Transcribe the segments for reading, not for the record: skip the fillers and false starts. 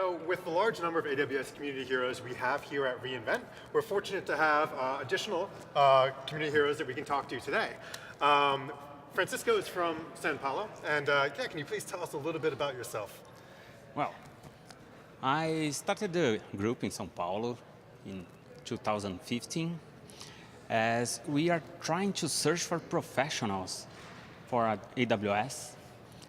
with the large number of AWS community heroes we have here at reInvent, we're fortunate to have additional community heroes that we can talk to today. Francisco is from Sao Paulo, and can you please tell us a little bit about yourself? Well, I started the group in Sao Paulo in 2015 as we are trying to search for professionals for AWS,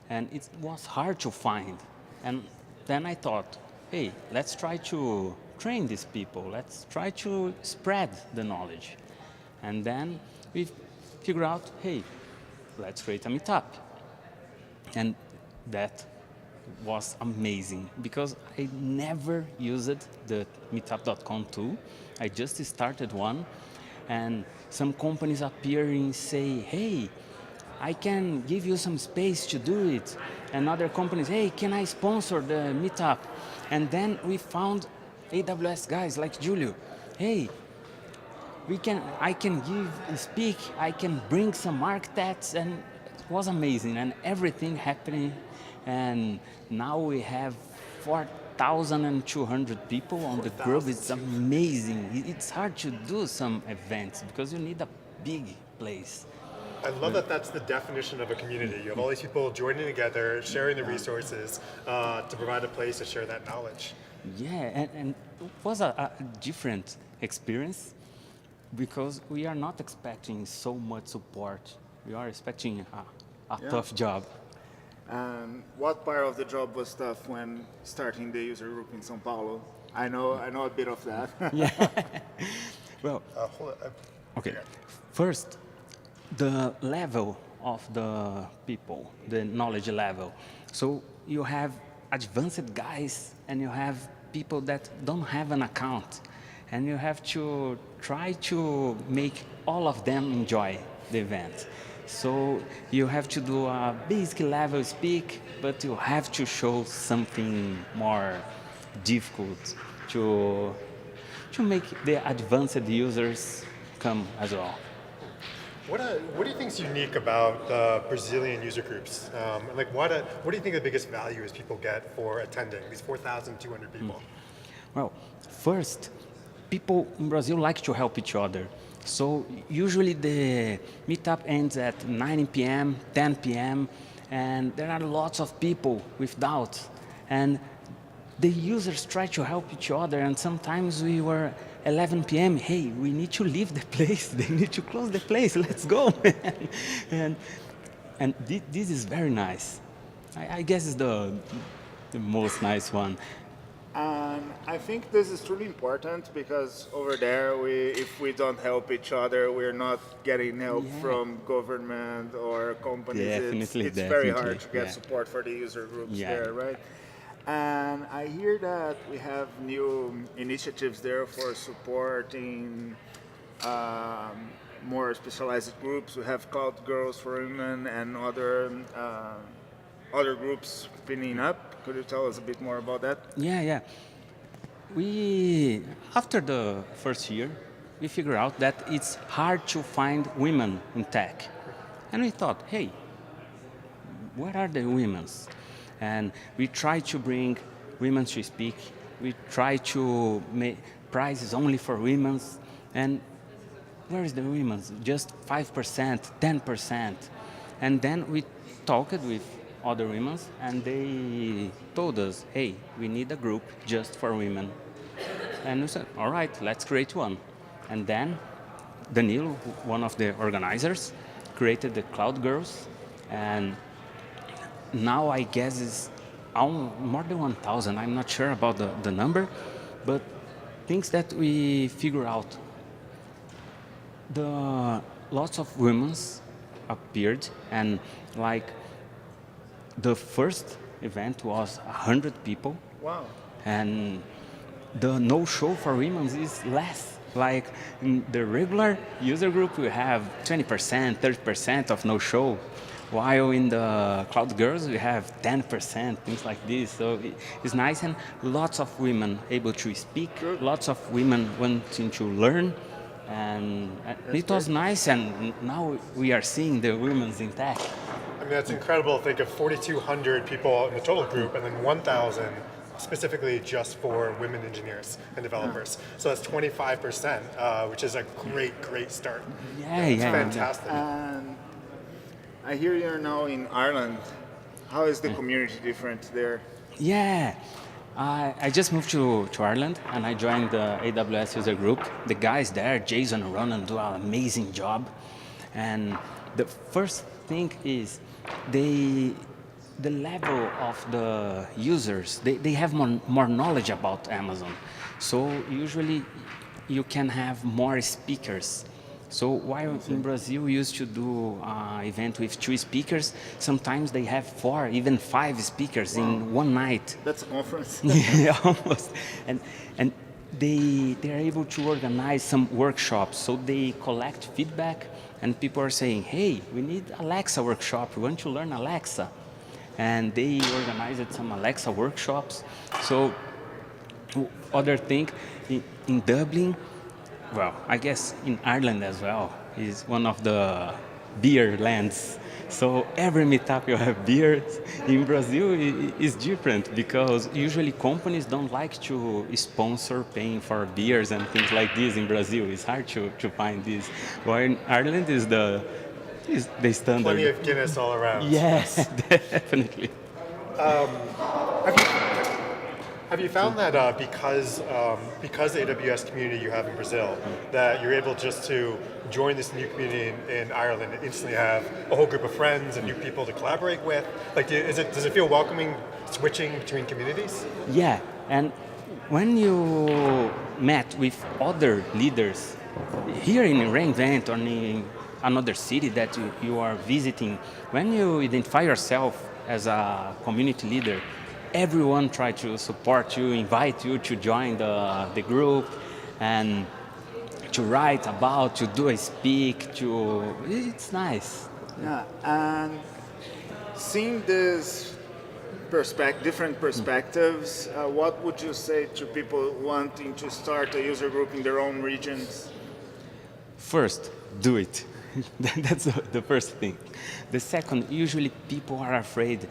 and it was hard to find. And then I thought, hey, let's try to train these people. Let's try to spread the knowledge. And then we figured out, hey, let's create a meetup. And that was amazing because I never used the meetup.com tool. I just started one, and some companies appear and say, hey, I can give you some space to do it. And other companies, hey, can I sponsor the meetup? And then we found AWS guys like Julio. Hey, I can speak, I can bring some architects, and it was amazing, and everything happening. And now we have 4,200 people on the group. It's amazing. It's hard to do some events because you need a big place. I love that that's the definition of a community. You have all these people joining together, sharing the resources to provide a place to share that knowledge. Yeah, and it was a different experience because we are not expecting so much support. We are expecting a tough job. What part of the job was tough when starting the user group in Sao Paulo? I know a bit of that. Yeah. Well, okay. First, the level of the people, the knowledge level. So you have advanced guys and you have people that don't have an account, and you have to try to make all of them enjoy the event. So you have to do a basic level speak, but you have to show something more difficult to make the advanced users come as well. What do you think is unique about the Brazilian user groups? What do you think the biggest value is people get for attending these 4,200 people? Well, first, people in Brazil like to help each other. So usually the meetup ends at 9 p.m., 10 p.m., and there are lots of people with doubts. And the users try to help each other, and sometimes we were 11 p.m., hey, we need to leave the place, they need to close the place, let's go. and this is very nice. I guess it's the most nice one. I think this is truly important because over there, if we don't help each other, we're not getting help from government or companies. Definitely, it's very hard to get support for the user groups there, right? And I hear that we have new initiatives there for supporting more specialized groups. We have Cloud Girls for Women and other groups spinning up. Could you tell us a bit more about that? Yeah. After the first year, we figured out that it's hard to find women in tech. And we thought, hey, where are the women? And we try to bring women to speak. We try to make prizes only for women. And where is the women? Just 5%, 10%. And then we talked with other women, and they told us, hey, we need a group just for women. And we said, all right, let's create one. And then Danilo, one of the organizers, created the Cloud Girls, and now I guess it's more than 1,000. I'm not sure about the number, but things that we figure out. Lots of women appeared, and the first event was 100 people. Wow. And the no-show for women is less. Like in the regular user group, we have 20%, 30% of no-show, while in the Cloud Girls, we have 10%, things like this. So it's nice, and lots of women able to speak, lots of women wanting to learn, and it was nice, and now we are seeing the women in tech. I mean, that's incredible to think of 4,200 people in the total group and then 1,000 specifically just for women engineers and developers. So that's 25%, which is a great start. It's fantastic. And I hear you're now in Ireland. How is the community different there? Yeah, I just moved to Ireland and I joined the AWS user group. The guys there, Jason and Ronan, do an amazing job. And the first thing is the level of the users, they have more knowledge about Amazon. So usually you can have more speakers. So while in Brazil we used to do an event with 2 speakers, sometimes they have 4, even 5 speakers in one night. That's a conference. Yeah, almost. And they are able to organize some workshops. So they collect feedback and people are saying, hey, we need Alexa workshop. We want to learn Alexa. And they organized some Alexa workshops. So other thing, in Dublin, well, I guess in Ireland as well, is one of the beer lands. So every meetup you have beers. In Brazil is different because usually companies don't like to sponsor paying for beers and things like this in Brazil. It's hard to find this. While in Ireland is the standard. Plenty of Guinness all around. Yes, definitely. Have you found that because the AWS community you have in Brazil, that you're able just to join this new community in Ireland and instantly have a whole group of friends and new people to collaborate with? Like, does it feel welcoming switching between communities? Yeah, and when you met with other leaders here in reInvent or in another city that you are visiting, when you identify yourself as a community leader, everyone try to support you, invite you to join the group and to write about, to do a speak, it's nice. Yeah, and seeing this different perspectives, what would you say to people wanting to start a user group in their own regions? First, do it. That's the first thing. The second, usually people are afraid,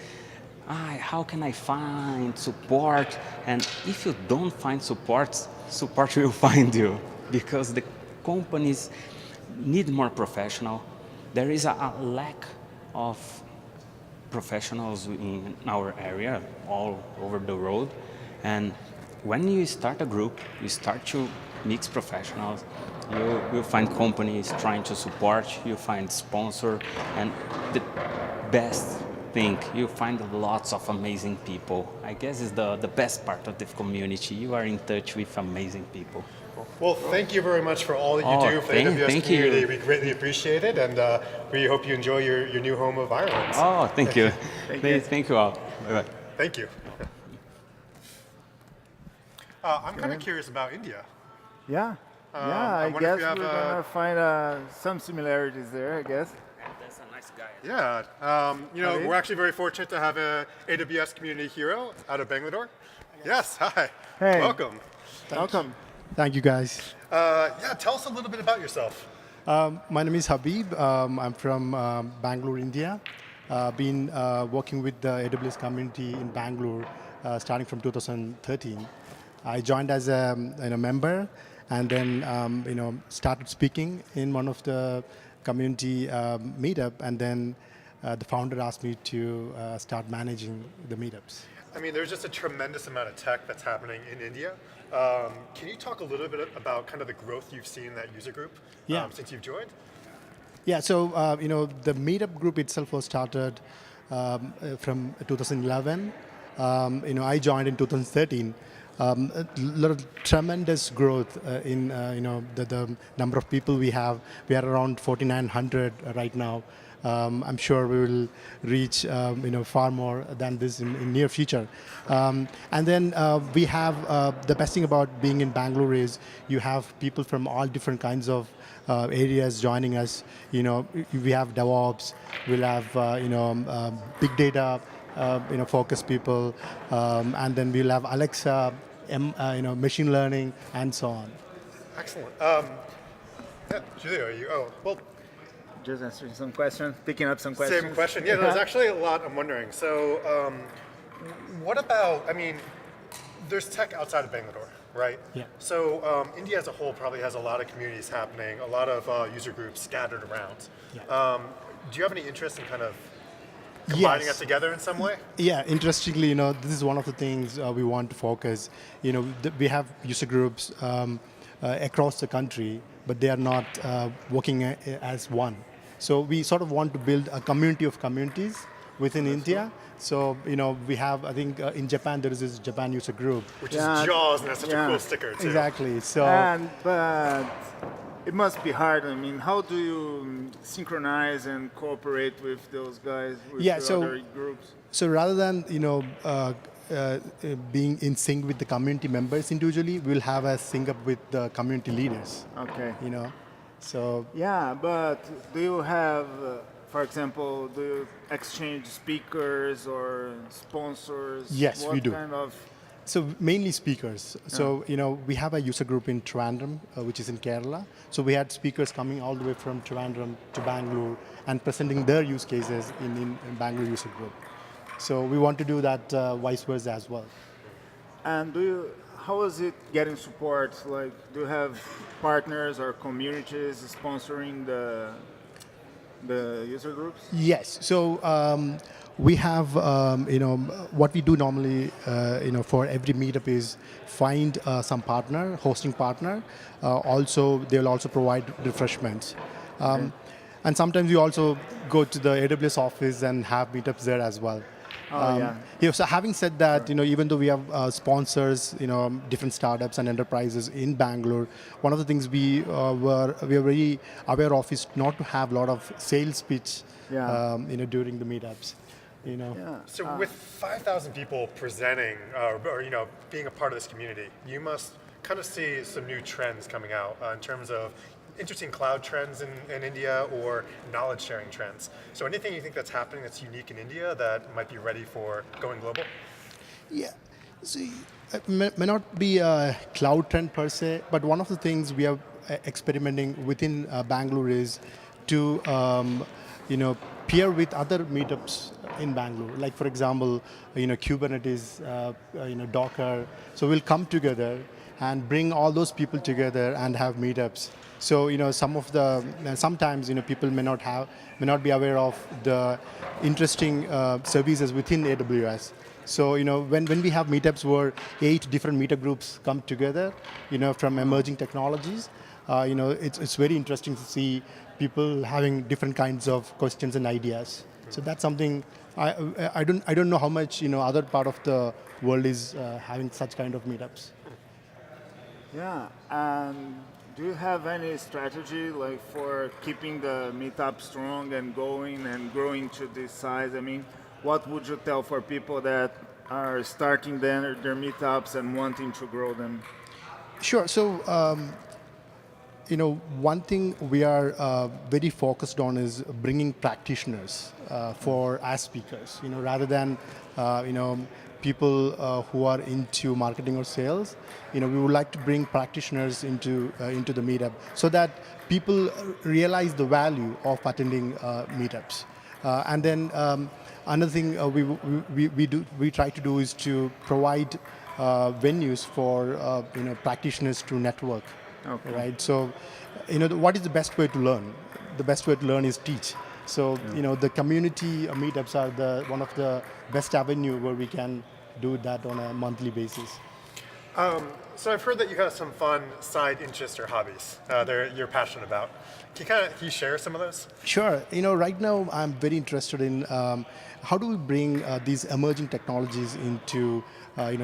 how can I find support? And if you don't find support will find you because the companies need more professional. There is a lack of professionals in our area all over the world. And when you start a group, you start to mix professionals. You will find companies trying to support, you find sponsor, and the best thing, you find lots of amazing people. I guess is the best part of the community. You are in touch with amazing people. Well, thank you very much for all that you do for the AWS community. We greatly appreciate it, and we hope you enjoy your new home of Ireland. Oh, thank you. Thank you all. Bye-bye. Thank you. I'm kind of curious about India. Yeah, I guess we're gonna find some similarities there, I guess. That's a nice guy. Yeah, we're actually very fortunate to have a AWS community hero out of Bangalore. Yes, hi. Hey. Welcome. Welcome. Thank you, guys. Tell us a little bit about yourself. My name is Habeeb. I'm from Bangalore, India. Been working with the AWS community in Bangalore starting from 2013. I joined as a member and then started speaking in one of the community meetup, and then the founder asked me to start managing the meetups. I mean, there's just a tremendous amount of tech that's happening in India. Can you talk a little bit about kind of the growth you've seen in that user group since you've joined? Yeah, so the meetup group itself was started from 2011. I joined in 2013. A lot of tremendous growth in the number of people we have. We are around 4,900 right now. I'm sure we will reach far more than this in near future. And then we have the best thing about being in Bangalore is you have people from all different kinds of areas joining us. We have DevOps, we'll have big data focused people, and then we'll have Alexa, machine learning, and so on. Excellent. Julio, are you? Oh, well. Just answering some questions, picking up some questions. Same question. Yeah, there's actually a lot I'm wondering. So, what about, there's tech outside of Bangalore, right? Yeah. So India as a whole probably has a lot of communities happening, a lot of user groups scattered around. Yeah. Do you have any interest in kind of combining Yes. it together in some way? Yeah, interestingly, this is one of the things we want to focus. We have user groups across the country, but they are not working as one. So we sort of want to build a community of communities within India. So, we have, I think in Japan, there is this Japan user group. Which Yeah. is Jaws, and that's such a Yeah. cool sticker too. Exactly. So, But it must be hard. I mean, how do you synchronize and cooperate with those guys, with Yeah, the so- other groups? So rather than being in sync with the community members individually, we'll have a sync up with the community leaders. Okay. So Yeah, but do you have, for example, do you exchange speakers or sponsors? Yes, what we do. Kind of, So mainly speakers. So we have a user group in Trivandrum, which is in Kerala. So we had speakers coming all the way from Trivandrum to Bangalore and presenting their use cases in Bangalore user group. So we want to do that vice versa as well. and how is it getting support? Like, do you have partners or communities sponsoring the user groups? Yes. So we have, what we do normally, for every meetup is find some partner, hosting partner. Also, they'll also provide refreshments. And sometimes we also go to the AWS office and have meetups there as well. Yeah. So having said that, even though we have sponsors, different startups and enterprises in Bangalore, one of the things we are very aware of is not to have a lot of sales pitch, Yeah. during the meetups. Yeah. So with 5,000 people presenting or being a part of this community, you must kind of see some new trends coming out in terms of interesting cloud trends in India or knowledge sharing trends. So anything you think that's happening that's unique in India that might be ready for going global? Yeah. See, it may not be a cloud trend per se, but one of the things we are experimenting within Bangalore is to, peer with other meetups in Bangalore. Like for example, Kubernetes, Docker. So we'll come together and bring all those people together and have meetups. So sometimes people may not be aware of the interesting services within AWS. So when we have meetups where 8 different meetup groups come together, from emerging technologies, it's very interesting to see people having different kinds of questions and ideas. So that's something I don't know how much other part of the world is having such kind of meetups. Yeah, and do you have any strategy like for keeping the meetup strong and going and growing to this size? I mean, what would you tell for people that are starting their meetups and wanting to grow them? Sure. So, one thing we are very focused on is bringing practitioners as speakers. Rather than people who are into marketing or sales. We would like to bring practitioners into the meetup so that people realize the value of attending meetups. And then another thing we try to do is to provide venues for practitioners to network. Okay. Right. So, what is the best way to learn? The best way to learn is teach. So, the community meetups are one of the best avenue where we can do that on a monthly basis. So I've heard that you have some fun side interests or hobbies you're passionate about. Can you share some of those? Sure. Right now I'm very interested in how do we bring these emerging technologies into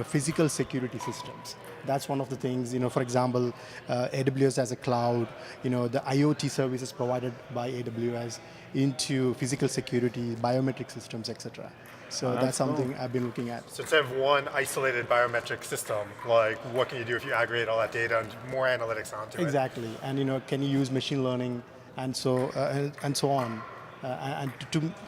physical security systems. That's one of the things. For example, AWS as a cloud. The IoT services provided by AWS into physical security, biometric systems, etc. So that's something I've been looking at. So instead of one isolated biometric system, like what can you do if you aggregate all that data and more analytics onto it? Exactly, and can you use machine learning and so on, and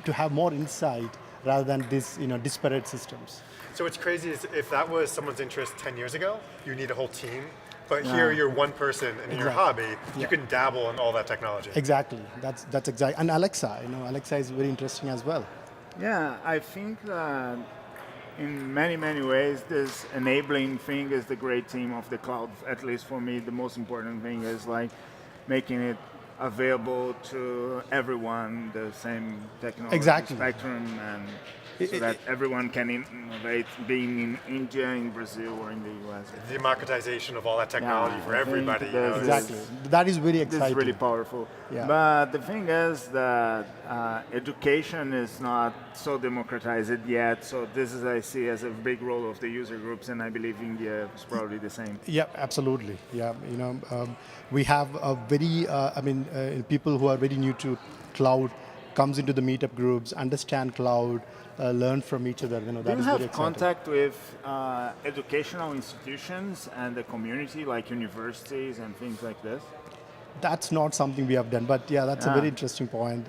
to have more insight rather than this disparate systems. So what's crazy is if that was someone's interest 10 years ago, you need a whole team. But here you're one person and in your hobby, you can dabble in all that technology. Exactly, that's exactly. And Alexa, Alexa is very interesting as well. Yeah, I think that in many ways, this enabling thing is the great theme of the cloud. At least for me, the most important thing is like making it available to everyone, the same technology Exactly. spectrum, and so that everyone can innovate, being in India, in Brazil, or in the US. Democratization of all that technology Yeah, for I think everybody. You know, there's- it's- Exactly. That is very This exciting. is really powerful. Yeah. But the thing is that education is not so democratized yet. So this is I see as a big role of the user groups, and I believe India is probably the same. Yeah, absolutely. Yeah, we have a very, people who are very new to cloud comes into the meetup groups, understand cloud, learn from each other. Do That you is have very exciting. contact with educational institutions and the community, like universities and things like this? That's not something we have done, but yeah, that's a very interesting point.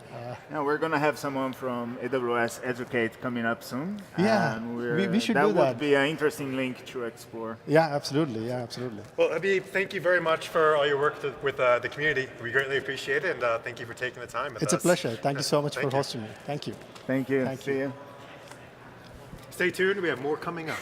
Yeah, we're going to have someone from AWS Educate coming up soon. Yeah, and we should that do that. would be an interesting link to explore. Yeah, absolutely. Yeah, absolutely. Well, Habeeb, thank you very much for all your work with the community. We greatly appreciate it, and thank you for taking the time with It's us. a pleasure. Thank you so much for Thank you. hosting me. Thank you. Thank you. Thank See you. you. Stay tuned. We have more coming up.